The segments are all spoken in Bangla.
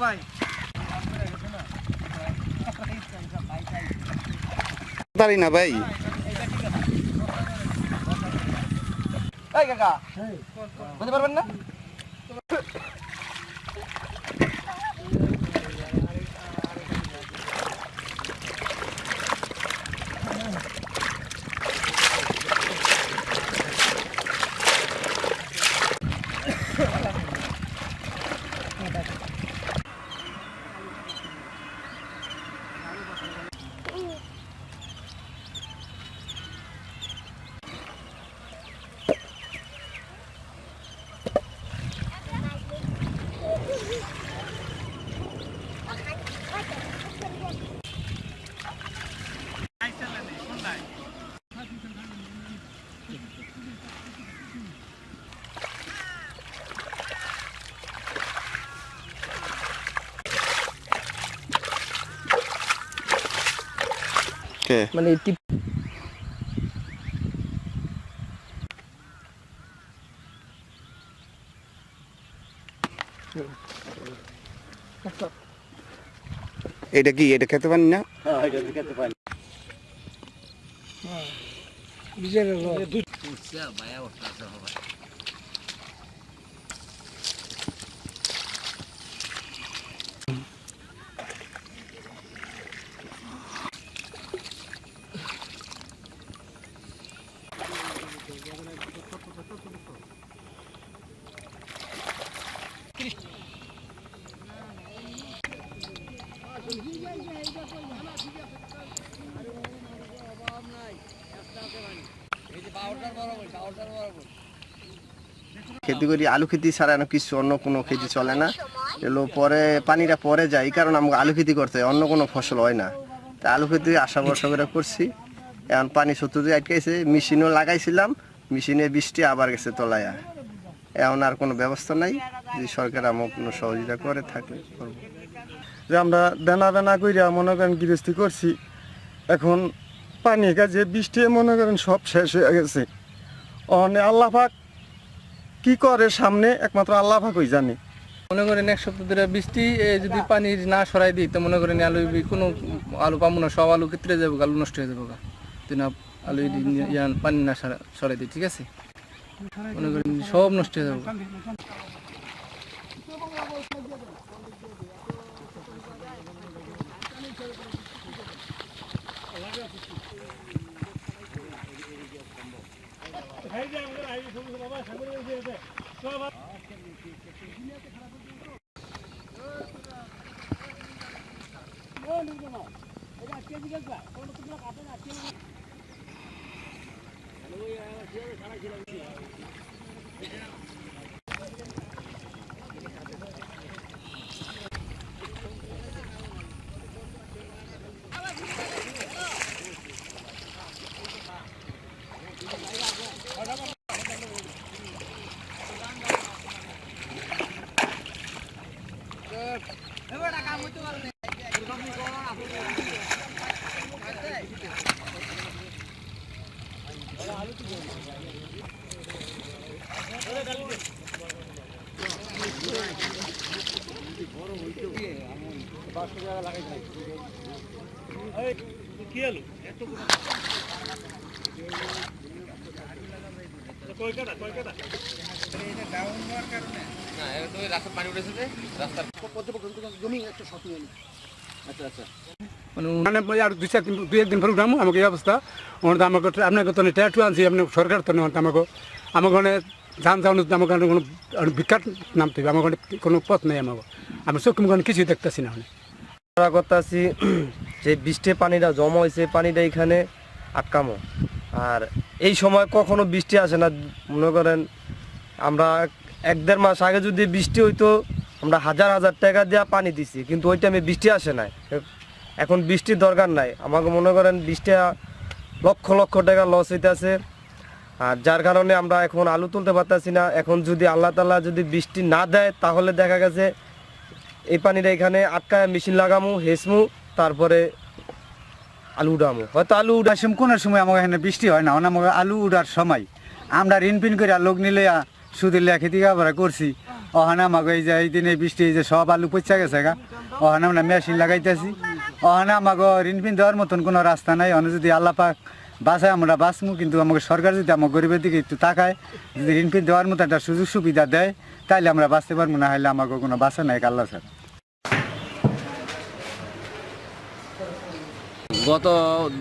ভাই পারি না ভাই। এই কাকা বুঝতে পারবেন না? মানে এটা কি এটা খেতে পারি না? খেতে পারি খেতি করি আলু খেতি ছাড়া না কিছু অন্য কোনো খেতি চলে না। এলো পরে পানিটা পরে যায়, কারণ আমাকে আলু খেতি করতে হয়, অন্য কোনো ফসল হয় না। তা আলু খেতি আশা ভরসা করে করছি। এখন পানি সত্যি আটকাইছে, মেশিনও লাগাইছিলাম, মেশিনে বৃষ্টি আবার গেছে তলায়। এখন আর কোনো ব্যবস্থা নাই, যদি সরকার আমাকে কোনো সহযোগিতা করে থাকলে করবো। যে আমরা বেনা বেনা কইরা মনে করেন গৃহস্থী করছি, এখন পানি কাজে বৃষ্টি মনে করেন সব শেষ হয়ে গেছে। অনে আল্লাহ পাক কি করে সামনে একমাত্র আল্লাহ পাকই জানে। মনে করেন এক সপ্তাহ ধরে বৃষ্টি যদি পানি না সরাই দিই তো মনে করেন আলু কোনো আলু পাবো না, সব আলু কেটে যাবো, আলু নষ্ট হয়ে যাবো। তুই না আলু পানি না সরাই দিই, ঠিক আছে, মনে করেন সব নষ্ট হয়ে যাবো। মানে আর দুই একদিন পরে উঠামো আমাকে এই অবস্থা। আমাকে আপনাকে তো ট্যাটু আনছি, আপনার সরকার তো আমাকে আমাকে ধান চাউন আমাকে কোনো বিখ্যাত নামতে হবে, আমার কোনো পথ নেই, আমাকে আমি চোখ মুখ কিছুই দেখতেছি না। করতেছি যে বৃষ্টির পানিটা জমা হয়েছে, পানিটা এখানে আটকামো। আর এই সময় কখনো বৃষ্টি আসে না। মনে করেন আমরা 1-1.5 মাস আগে যদি বৃষ্টি হইতো আমরা হাজার হাজার টাকা দিয়ে পানি দিছি, কিন্তু ওই টাইমে বৃষ্টি আসে নাই। এখন বৃষ্টির দরকার নাই, আমাকে মনে করেন বৃষ্টি লক্ষ লক্ষ টাকা লস হইতেছে। আর যার কারণে আমরা এখন আলু তুলতে পারতেছি না। এখন যদি আল্লাহ তাআলা যদি বৃষ্টি না দেয় তাহলে দেখা গেছে এই পানিটা এখানে আটকায় মেশিন লাগামু, হেসমু, তারপরে আলু উঠামো, হয়তো আলু উঠা আসম কোন সময় আমার এখানে বৃষ্টি হয় না, আমার আলু উঠার সময় আমরা ঋণ পিন করে লোক নিলে সুদের লেখে দিকে আবার করছি। ওখানে আমাকে এই যে এই দিনে বৃষ্টি এই যে সব আলু পচা গেছে গা, ওখানে আমরা মেশিন লাগাইতেছি। ওখানে আমাকে ঋণ পিন দেওয়ার মতন কোনো রাস্তা নাই। ওখানে যদি আল্লাহ পাক বাঁচায় আমরা বাঁচমু, কিন্তু আমাকে সরকার যদি আমার গরিবের দিকে একটু তাকায়, যদি ঋণ পিন দেওয়ার মতো একটা সুযোগ সুবিধা দেয়, তাইলে আমরা বাঁচতে পারবো, না হলে আমাকে কোনো বাঁচা নাই আল্লাহ স্যার। গত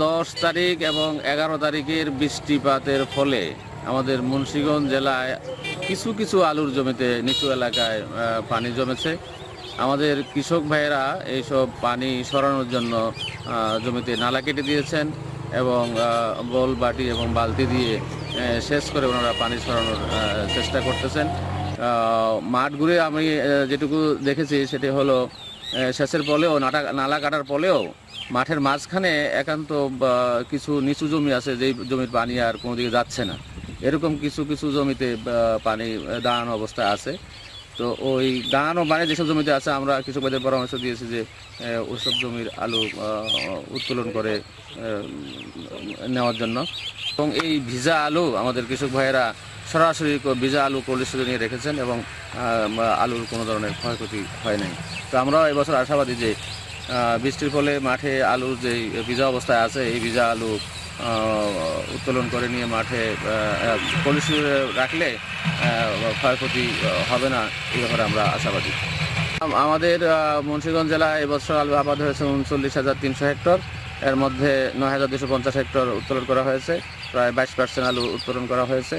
10 তারিখ এবং 11 তারিখের বৃষ্টিপাতের ফলে আমাদের মুন্সিগঞ্জ জেলায় কিছু কিছু আলুর জমিতে নিচু এলাকায় পানি জমেছে। আমাদের কৃষক ভাইয়েরা এইসব পানি সরানোর জন্য জমিতে নালা কেটে দিয়েছেন এবং বল বাটি এবং বালতি দিয়ে সেচ করে ওনারা পানি সরানোর চেষ্টা করতেছেন। মাঠ ঘুরে আমি যেটুকু দেখেছি সেটি হলো সেচের ফলেও নালা কাটার ফলেও মাঠের মাঝখানে একান্ত কিছু নিচু জমি আছে, যেই জমির পানি আর কোনো দিকে যাচ্ছে না। এরকম কিছু কিছু জমিতে পানি দাঁড়ানো অবস্থায় আছে। তো ওই দাঁড়ানো মানে যেসব জমিতে আছে আমরা কৃষকদের পরামর্শ দিয়েছি যে ওইসব জমির আলু উত্তোলন করে নেওয়ার জন্য। এবং এই ভিজা আলু আমাদের কৃষক ভাইয়েরা সরাসরি ভিজা আলু কোল্ড স্টোরে নিয়ে রেখেছেন এবং আলুর কোনো ধরনের ক্ষয়ক্ষতি হয় নাই। তো আমরাও এবছর আশাবাদী যে বৃষ্টির ফলে মাঠে আলু যে ভিজা অবস্থায় আছে এই ভিজা আলু উত্তোলন করে নিয়ে মাঠে কোল্ড স্টোরে রাখলে ক্ষয়ক্ষতি হবে না, এই ব্যাপারে আমরা আশাবাদী। আমাদের মুন্সিগঞ্জ জেলায় এবছর আলু আবাদ হয়েছে 39,300 হেক্টর। এর মধ্যে 9,250 হেক্টর উত্তোলন করা হয়েছে, প্রায় 22% আলু উত্তোলন করা হয়েছে।